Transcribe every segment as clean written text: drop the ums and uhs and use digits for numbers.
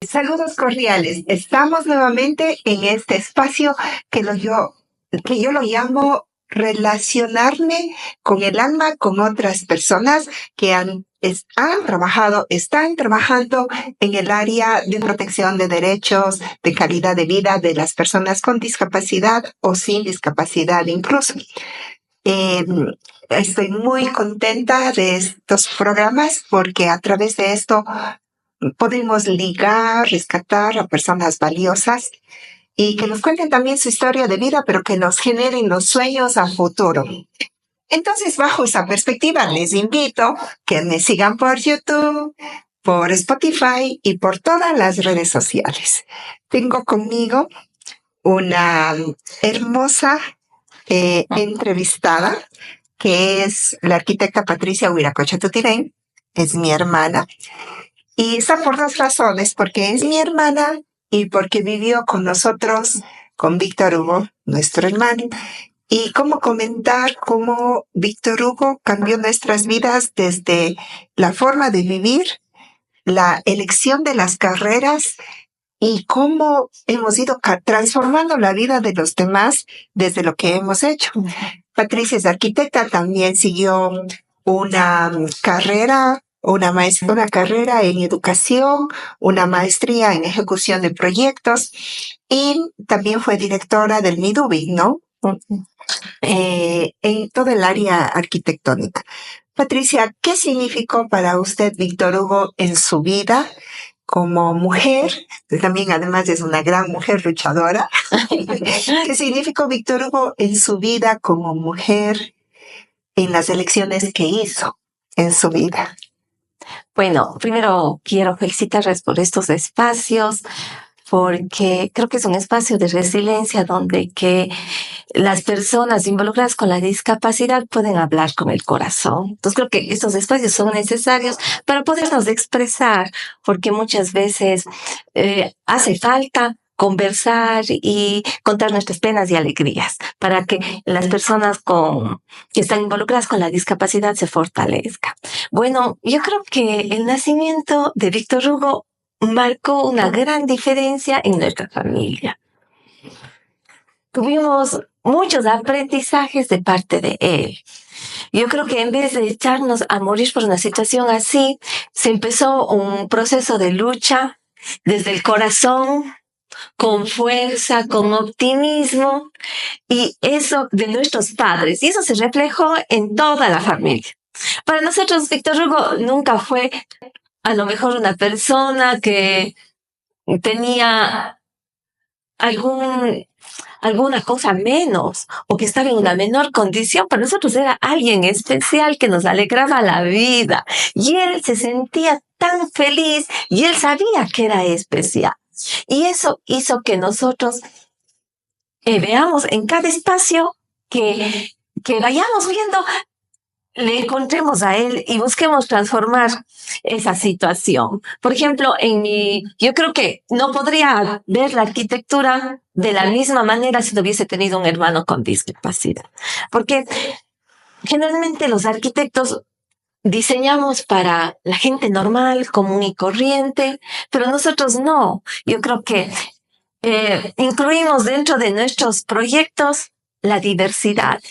Saludos cordiales. Estamos nuevamente en este espacio que yo lo llamo relacionarme con el alma, con otras personas que están trabajando en el área de protección de derechos, de calidad de vida de las personas con discapacidad o sin discapacidad incluso. Eh, Estoy muy contenta de estos programas porque a través de esto podemos ligar, rescatar a personas valiosas y que nos cuenten también su historia de vida, pero que nos generen los sueños a futuro. Entonces, bajo esa perspectiva, les invito que me sigan por YouTube, por Spotify y por todas las redes sociales. Tengo conmigo una hermosa entrevistada, que es la arquitecta Patricia Huiracocha Tutirén, es mi hermana. Y está por dos razones, porque es mi hermana y porque vivió con nosotros, con Víctor Hugo, nuestro hermano, y cómo comentar cómo Víctor Hugo cambió nuestras vidas desde la forma de vivir, la elección de las carreras y cómo hemos ido transformando la vida de los demás desde lo que hemos hecho. Patricia es arquitecta, también siguió una carrera en educación, una maestría en ejecución de proyectos y también fue directora del MIDUBI, ¿no? En todo el área arquitectónica. Patricia, ¿qué significó para usted Víctor Hugo en su vida como mujer? También además es una gran mujer luchadora. ¿Qué significó Víctor Hugo en su vida como mujer en las elecciones que hizo en su vida? Bueno, primero quiero felicitarles por estos espacios, porque creo que es un espacio de resiliencia donde que las personas involucradas con la discapacidad pueden hablar con el corazón. Entonces creo que estos espacios son necesarios para podernos expresar, porque muchas veces hace falta conversar y contar nuestras penas y alegrías para que las personas que están involucradas con la discapacidad se fortalezcan. Bueno, yo creo que el nacimiento de Víctor Hugo marcó una gran diferencia en nuestra familia. Tuvimos muchos aprendizajes de parte de él. Yo creo que en vez de echarnos a morir por una situación así, se empezó un proceso de lucha desde el corazón, con fuerza, con optimismo, y eso de nuestros padres, y eso se reflejó en toda la familia. Para nosotros, Víctor Hugo nunca fue a lo mejor una persona que tenía alguna cosa menos o que estaba en una menor condición. Para nosotros era alguien especial que nos alegraba la vida, y él se sentía tan feliz y él sabía que era especial. Y eso hizo que nosotros veamos en cada espacio que vayamos viendo, le encontremos a él y busquemos transformar esa situación. Por ejemplo, yo creo que no podría ver la arquitectura de la misma manera si no hubiese tenido un hermano con discapacidad. Porque generalmente los arquitectos diseñamos para la gente normal, común y corriente, pero nosotros no. Yo creo que incluimos dentro de nuestros proyectos la diversidad,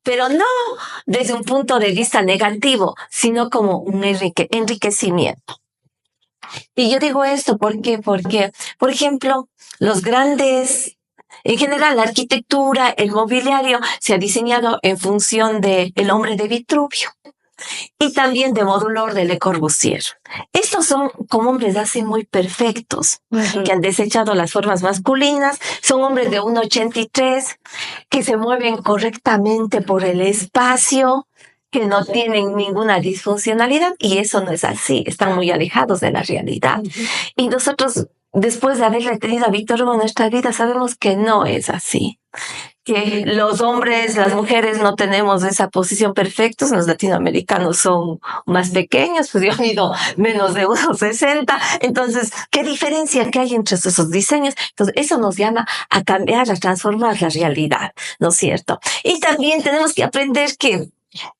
pero no desde un punto de vista negativo, sino como un enriquecimiento. Y yo digo esto porque, por ejemplo, en general la arquitectura, el mobiliario se ha diseñado en función del hombre de Vitruvio y también de Modulor de Le Corbusier. Estos son como hombres así muy perfectos, que han desechado las formas masculinas, son hombres de 1,83, que se mueven correctamente por el espacio, que no tienen ninguna disfuncionalidad, y eso no es así, están muy alejados de la realidad. Y nosotros, después de haberle tenido a Víctor Hugo en nuestra vida, sabemos que no es así, que los hombres, las mujeres no tenemos esa posición perfecta. Los latinoamericanos son más pequeños, pues yo mido menos de 1,60. Entonces, ¿qué diferencia que hay entre esos diseños? Entonces, eso nos llama a cambiar, a transformar la realidad, ¿no es cierto? Y también tenemos que aprender que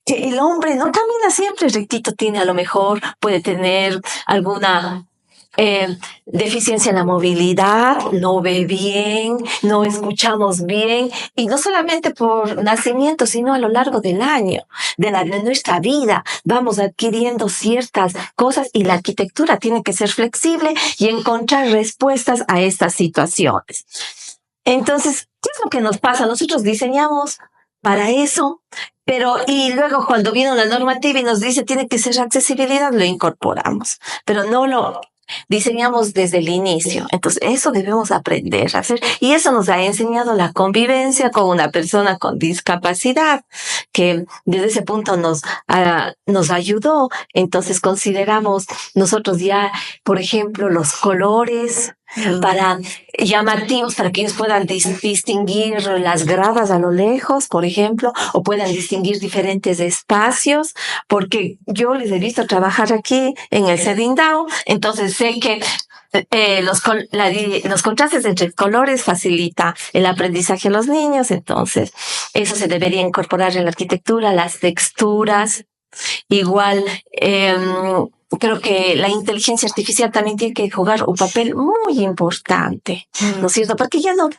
que el hombre no camina siempre rectito, tiene a lo mejor, puede tener alguna deficiencia en la movilidad, no ve bien, no escuchamos bien, y no solamente por nacimiento, sino a lo largo del año, de nuestra vida, vamos adquiriendo ciertas cosas y la arquitectura tiene que ser flexible y encontrar respuestas a estas situaciones. Entonces, ¿qué es lo que nos pasa? Nosotros diseñamos para eso, pero y luego cuando viene una normativa y nos dice tiene que ser accesibilidad, lo incorporamos, pero no lo diseñamos desde el inicio. Entonces, eso debemos aprender a hacer. Y eso nos ha enseñado la convivencia con una persona con discapacidad, que desde ese punto nos ayudó. Entonces, consideramos nosotros ya, por ejemplo, los colores para llamativos, para que ellos puedan distinguir las gradas a lo lejos, por ejemplo, o puedan distinguir diferentes espacios, porque yo les he visto trabajar aquí en el Sedindao, entonces sé que los contrastes entre colores facilita el aprendizaje a los niños, entonces eso se debería incorporar en la arquitectura, las texturas. Igual, creo que la inteligencia artificial también tiene que jugar un papel muy importante, ¿no es cierto? Porque ya no,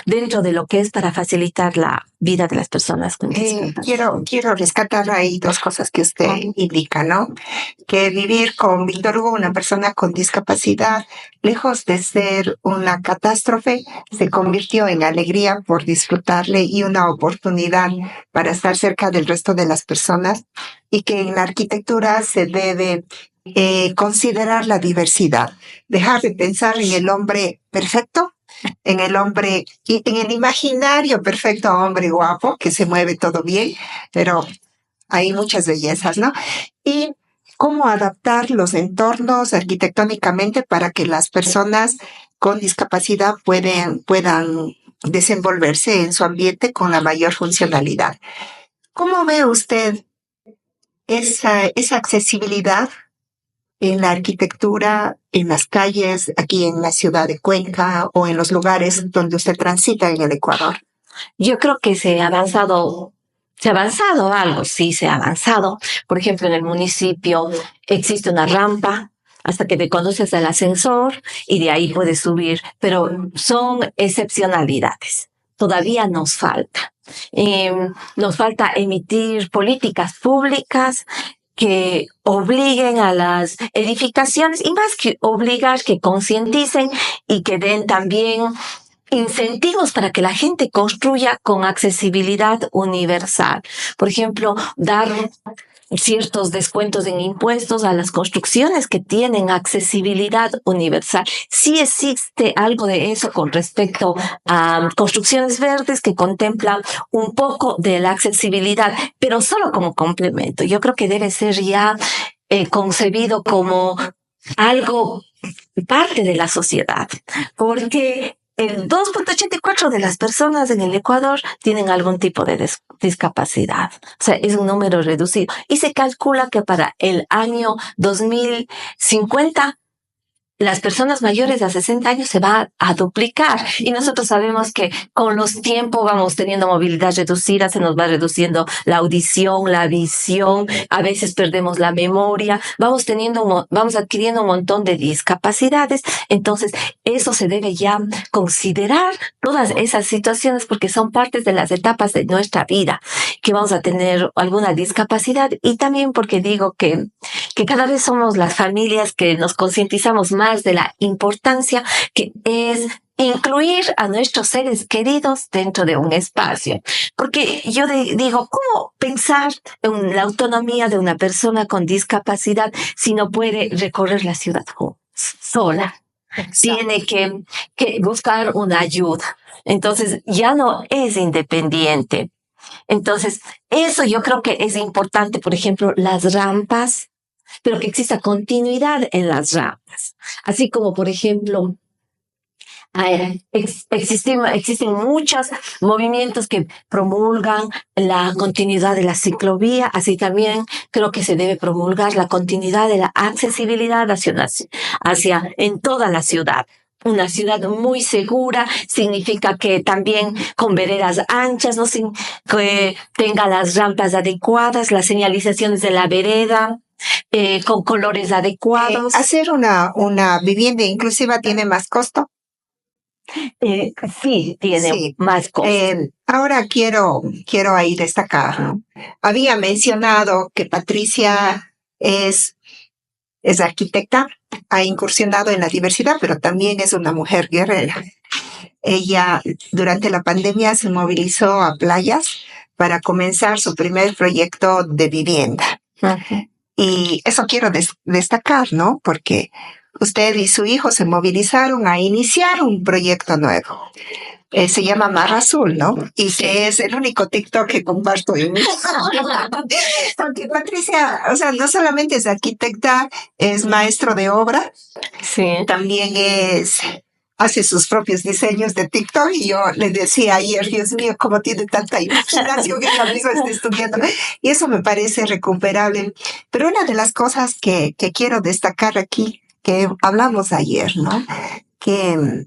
dentro de lo que es para facilitar la vida de las personas con discapacidad. Quiero rescatar ahí dos cosas que usted indica, ¿no? Que vivir con Víctor Hugo, una persona con discapacidad, lejos de ser una catástrofe, se convirtió en alegría por disfrutarle y una oportunidad para estar cerca del resto de las personas, y que en la arquitectura se debe considerar la diversidad, dejar de pensar en el hombre perfecto, en el hombre, y en el imaginario perfecto hombre guapo, que se mueve todo bien, pero hay muchas bellezas, ¿no? Y cómo adaptar los entornos arquitectónicamente para que las personas con discapacidad puedan desenvolverse en su ambiente con la mayor funcionalidad. ¿Cómo ve usted esa accesibilidad en la arquitectura, en las calles, aquí en la ciudad de Cuenca o en los lugares donde usted transita en el Ecuador? Yo creo que se ha avanzado algo, sí se ha avanzado. Por ejemplo, en el municipio existe una rampa hasta que te conduces al ascensor y de ahí puedes subir, pero son excepcionalidades. Todavía nos falta. Nos falta emitir políticas públicas que obliguen a las edificaciones y más que obligar, que concienticen y que den también incentivos para que la gente construya con accesibilidad universal. Por ejemplo, dar ciertos descuentos en impuestos a las construcciones que tienen accesibilidad universal. Sí existe algo de eso con respecto a construcciones verdes que contemplan un poco de la accesibilidad, pero solo como complemento. Yo creo que debe ser ya concebido como algo parte de la sociedad, porque el 2.84 de las personas en el Ecuador tienen algún tipo de discapacidad. O sea, es un número reducido. Y se calcula que para el año 2050 las personas mayores de 60 años se va a duplicar. Y nosotros sabemos que con los tiempos vamos teniendo movilidad reducida, se nos va reduciendo la audición, la visión, a veces perdemos la memoria, vamos adquiriendo un montón de discapacidades. Entonces, eso se debe ya considerar todas esas situaciones porque son partes de las etapas de nuestra vida, que vamos a tener alguna discapacidad, y también porque digo que cada vez somos las familias que nos concientizamos más de la importancia que es incluir a nuestros seres queridos dentro de un espacio. Porque yo digo, ¿cómo pensar en la autonomía de una persona con discapacidad si no puede recorrer la ciudad sola? Tiene que buscar una ayuda. Entonces ya no es independiente. Entonces, eso yo creo que es importante. Por ejemplo, las rampas, pero que exista continuidad en las rampas. Así como, por ejemplo, existen muchos movimientos que promulgan la continuidad de la ciclovía, así también creo que se debe promulgar la continuidad de la accesibilidad hacia en toda la ciudad. una ciudad muy segura, significa que también con veredas anchas, ¿no? Que tenga las rampas adecuadas, las señalizaciones de la vereda, con colores adecuados. Hacer una vivienda inclusiva tiene más costo. Sí, tiene más costo. Ahora quiero ahí destacar, ¿no? Había mencionado que Patricia es arquitecta, ha incursionado en la diversidad, pero también es una mujer guerrera. Ella durante la pandemia se movilizó a playas para comenzar su primer proyecto de vivienda. Uh-huh. Y eso quiero destacar, ¿no? Porque usted y su hijo se movilizaron a iniciar un proyecto nuevo. Se llama Mar Azul, ¿no? Y que es el único TikTok que comparto en mi porque Patricia, o sea, no solamente es arquitecta, es maestro de obra, también hace sus propios diseños de TikTok, y yo le decía ayer, Dios mío, cómo tiene tanta imaginación que ella misma está estudiando, y eso me parece recuperable. Pero una de las cosas que quiero destacar aquí, que hablamos ayer, ¿no? Que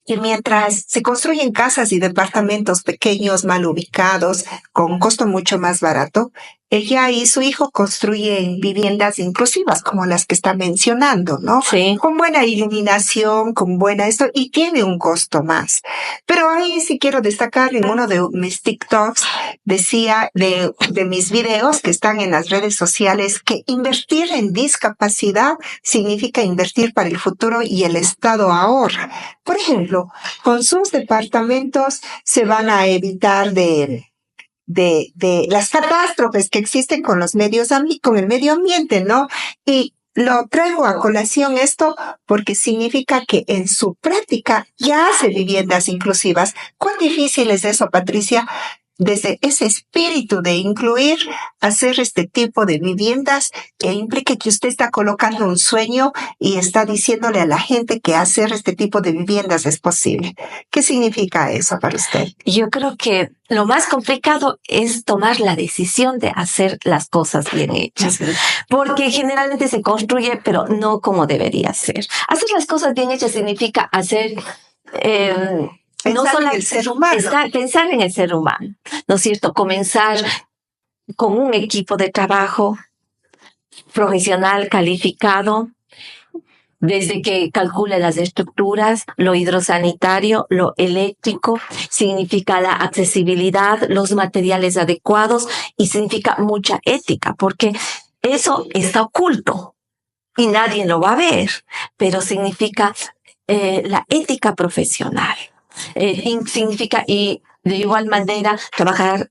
mientras se construyen casas y departamentos pequeños, mal ubicados, con un costo mucho más barato, ella y su hijo construyen viviendas inclusivas, como las que está mencionando, ¿no? Sí. Con buena iluminación, con buena esto, y tiene un costo más. Pero ahí sí quiero destacar, en uno de mis TikToks, decía de mis videos que están en las redes sociales, que invertir en discapacidad significa invertir para el futuro y el Estado ahorra. Por ejemplo, con sus departamentos se van a evitar de las catástrofes que existen con con el medio ambiente, ¿no? Y lo traigo a colación esto porque significa que en su práctica ya hace viviendas inclusivas. ¿Cuán difícil es eso, Patricia? Desde ese espíritu de incluir, hacer este tipo de viviendas que implique que usted está colocando un sueño y está diciéndole a la gente que hacer este tipo de viviendas es posible. ¿Qué significa eso para usted? Yo creo que lo más complicado es tomar la decisión de hacer las cosas bien hechas, porque generalmente se construye, pero no como debería ser. Hacer las cosas bien hechas significa hacer... Pensar en el ser humano. Pensar en el ser humano, ¿no es cierto? Comenzar con un equipo de trabajo profesional calificado, desde que calcule las estructuras, lo hidrosanitario, lo eléctrico, significa la accesibilidad, los materiales adecuados, y significa mucha ética, porque eso está oculto y nadie lo va a ver, pero significa la ética profesional. Significa, y de igual manera,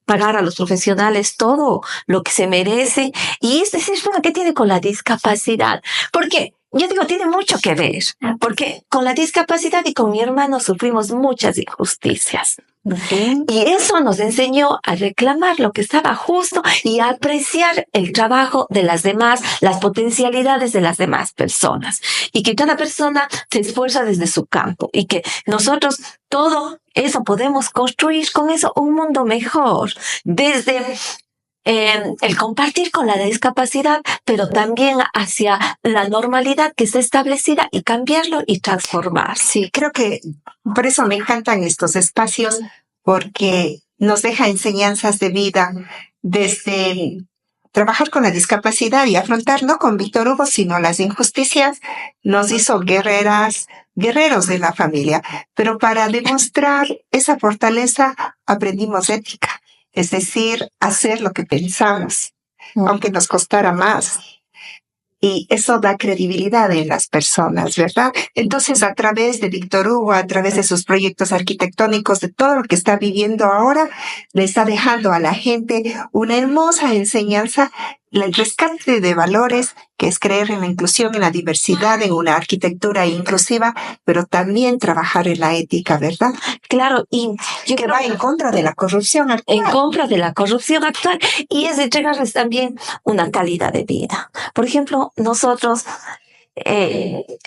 pagar a los profesionales todo lo que se merece. Y es bueno, ¿qué tiene con la discapacidad? Porque yo digo, tiene mucho que ver, porque con la discapacidad y con mi hermano sufrimos muchas injusticias. Uh-huh. Y eso nos enseñó a reclamar lo que estaba justo y a apreciar el trabajo de las demás, las potencialidades de las demás personas. Y que cada persona se esfuerza desde su campo y que nosotros todo eso podemos construir con eso un mundo mejor. Desde el compartir con la discapacidad, pero también hacia la normalidad que está establecida y cambiarlo y transformar. Sí, creo que por eso me encantan estos espacios, porque nos deja enseñanzas de vida desde trabajar con la discapacidad y afrontar no con Víctor Hugo, sino las injusticias, nos hizo guerreros de la familia. Pero para demostrar esa fortaleza aprendimos ética. Es decir, hacer lo que pensamos, aunque nos costara más. Y eso da credibilidad en las personas, ¿verdad? Entonces, a través de Víctor Hugo, a través de sus proyectos arquitectónicos, de todo lo que está viviendo ahora, le está dejando a la gente una hermosa enseñanza, el rescate de valores, que es creer en la inclusión, en la diversidad, en una arquitectura inclusiva, pero también trabajar en la ética, ¿verdad? Claro, y yo que va en contra de la corrupción actual. En contra de la corrupción actual, y es entregarles también una calidad de vida. Por ejemplo, nosotros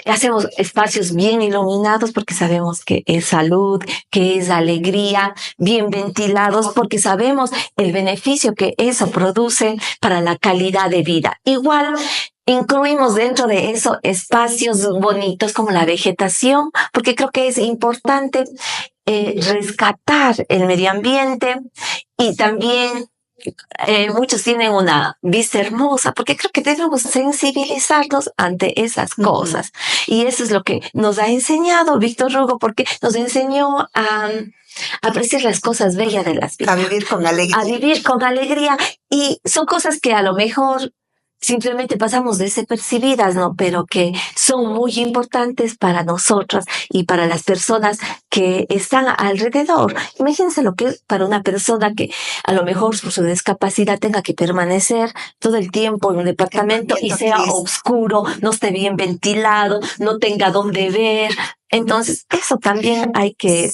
hacemos espacios bien iluminados porque sabemos que es salud, que es alegría, bien ventilados porque sabemos el beneficio que eso produce para la calidad de vida. Igual, incluimos dentro de eso espacios bonitos como la vegetación, porque creo que es importante rescatar el medio ambiente y también muchos tienen una vista hermosa, porque creo que debemos sensibilizarnos ante esas cosas. Y eso es lo que nos ha enseñado Víctor Hugo, porque nos enseñó a apreciar las cosas bellas de las vidas. A vivir con alegría. A vivir con alegría. Y son cosas que a lo mejor simplemente pasamos desapercibidas, ¿no? Pero que son muy importantes para nosotras y para las personas que están alrededor. Imagínense lo que es para una persona que a lo mejor por su discapacidad tenga que permanecer todo el tiempo en un departamento y sea oscuro, no esté bien ventilado, no tenga dónde ver. Entonces, eso también hay que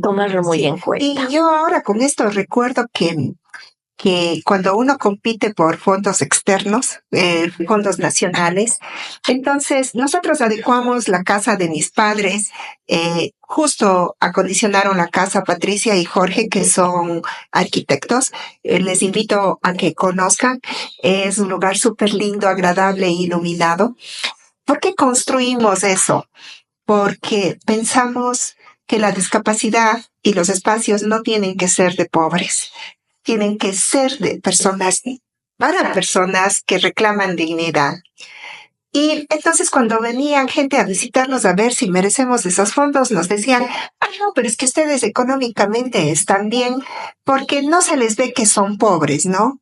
tomarlo muy en cuenta. Y yo ahora con esto recuerdo que cuando uno compite por fondos externos, fondos nacionales, entonces nosotros adecuamos la casa de mis padres, justo acondicionaron la casa Patricia y Jorge, que son arquitectos. Les invito a que conozcan, es un lugar súper lindo, agradable e iluminado. ¿Por qué construimos eso? Porque pensamos que la discapacidad y los espacios no tienen que ser de pobres. Tienen que ser de personas, para personas que reclaman dignidad. Y entonces cuando venían gente a visitarnos a ver si merecemos esos fondos, nos decían, no, pero es que ustedes económicamente están bien porque no se les ve que son pobres, ¿no?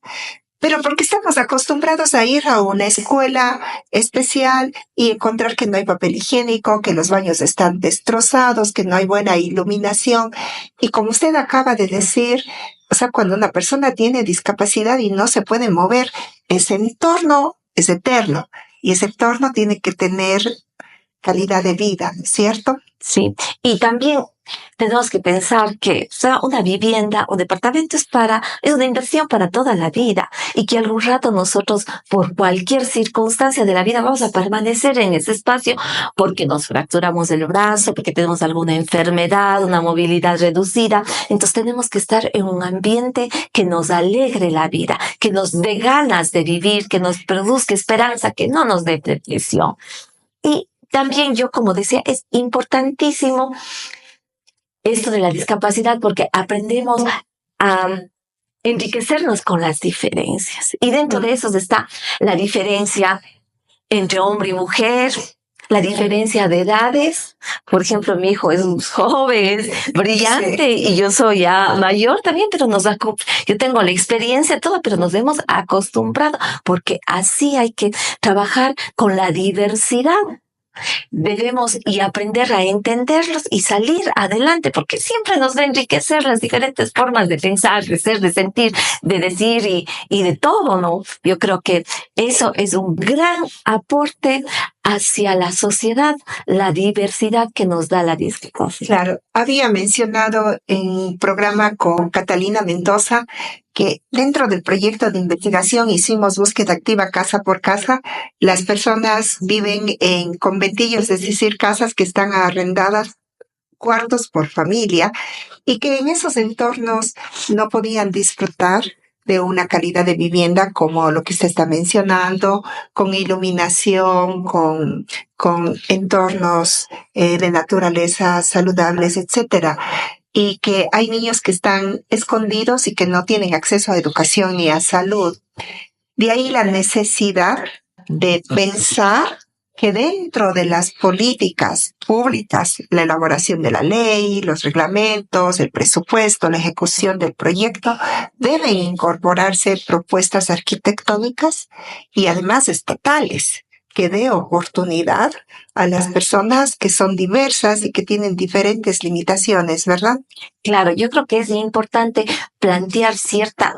Pero porque estamos acostumbrados a ir a una escuela especial y encontrar que no hay papel higiénico, que los baños están destrozados, que no hay buena iluminación. Y como usted acaba de decir, o sea, cuando una persona tiene discapacidad y no se puede mover, ese entorno es eterno. Y ese entorno tiene que tener calidad de vida, ¿no es cierto? Sí, y también tenemos que pensar que una vivienda o departamento es una inversión para toda la vida y que algún rato nosotros, por cualquier circunstancia de la vida, vamos a permanecer en ese espacio porque nos fracturamos el brazo, porque tenemos alguna enfermedad, una movilidad reducida. Entonces tenemos que estar en un ambiente que nos alegre la vida, que nos dé ganas de vivir, que nos produzca esperanza, que no nos dé depresión. Y también yo, como decía, es importantísimo esto de la discapacidad porque aprendemos a enriquecernos con las diferencias. Y dentro de eso está la diferencia entre hombre y mujer, la diferencia de edades. Por ejemplo, mi hijo es joven, es brillante y yo soy ya mayor también, pero yo tengo la experiencia toda, pero nos hemos acostumbrado porque así hay que trabajar con la diversidad. Debemos y aprender a entenderlos y salir adelante, porque siempre nos va a enriquecer las diferentes formas de pensar, de ser, de sentir, de decir y de todo, ¿no? Yo creo que eso es un gran aporte hacia la sociedad, la diversidad que nos da la discapacidad. Claro, había mencionado en un programa con Catalina Mendoza que dentro del proyecto de investigación hicimos búsqueda activa casa por casa. Las personas viven en conventillos, es decir, casas que están arrendadas, cuartos por familia, y que en esos entornos no podían disfrutar de una calidad de vivienda como lo que se está mencionando, con iluminación, con entornos de naturaleza saludables, etcétera. Y que hay niños que están escondidos y que no tienen acceso a educación ni a salud. De ahí la necesidad de pensar que dentro de las políticas públicas, la elaboración de la ley, los reglamentos, el presupuesto, la ejecución del proyecto, deben incorporarse propuestas arquitectónicas y además estatales que dé oportunidad a las personas que son diversas y que tienen diferentes limitaciones, ¿verdad? Claro, yo creo que es importante plantear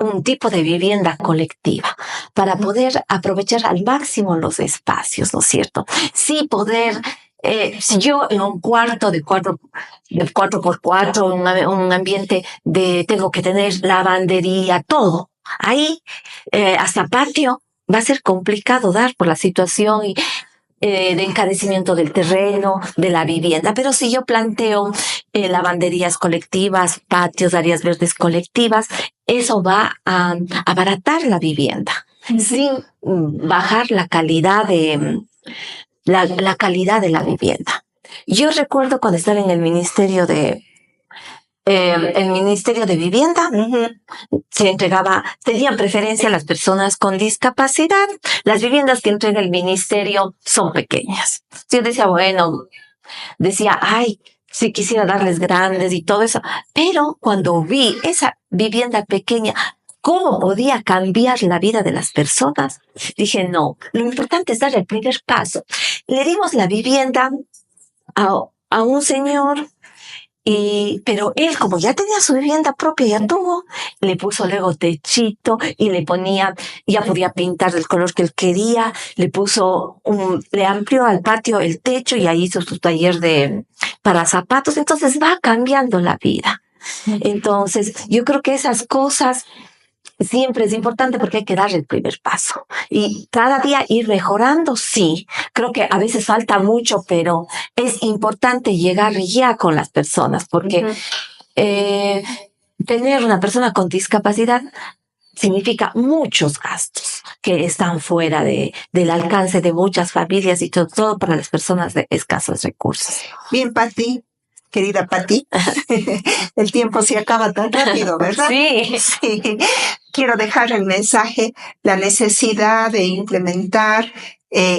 un tipo de vivienda colectiva para poder aprovechar al máximo los espacios, ¿no es cierto? Sí poder, si yo en un cuarto de 4x4, un ambiente tengo que tener lavandería, todo, ahí hasta patio, va a ser complicado dar por la situación de encarecimiento del terreno, de la vivienda. Pero si yo planteo lavanderías colectivas, patios, áreas verdes colectivas, eso va a abaratar la vivienda. sin bajar la calidad la calidad de la vivienda. Yo recuerdo cuando estaba en el Ministerio de Vivienda, tenían preferencia a las personas con discapacidad. Las viviendas que entrega el ministerio son pequeñas. Yo decía, ay, si quisiera darles grandes y todo eso. Pero cuando vi esa vivienda pequeña, cómo podía cambiar la vida de las personas, dije, no, lo importante es dar el primer paso. Le dimos la vivienda a un señor, pero él, como ya tenía su vivienda propia, ya tuvo, le puso luego techito y ya podía pintar del color que él quería, le amplió al patio el techo y ahí hizo su taller para zapatos. Entonces va cambiando la vida. Entonces, yo creo que esas cosas siempre es importante porque hay que dar el primer paso y cada día ir mejorando. Sí, creo que a veces falta mucho, pero es importante llegar ya con las personas porque tener una persona con discapacidad significa muchos gastos que están fuera del alcance de muchas familias y todo para las personas de escasos recursos. Bien, Pati. Querida Pati, el tiempo se acaba tan rápido, ¿verdad? Sí. Sí. Quiero dejar el mensaje, la necesidad de implementar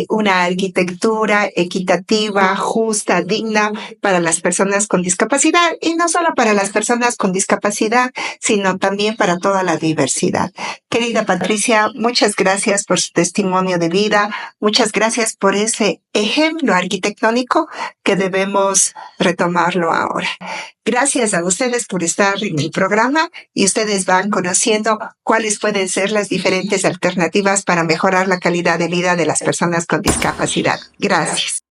una arquitectura equitativa, justa, digna para las personas con discapacidad y no solo para las personas con discapacidad, sino también para toda la diversidad. Querida Patricia, muchas gracias por su testimonio de vida, muchas gracias por ese ejemplo arquitectónico que debemos retomarlo ahora. Gracias a ustedes por estar en el programa y ustedes van conociendo cuáles pueden ser las diferentes alternativas para mejorar la calidad de vida de las personas con discapacidad. Gracias.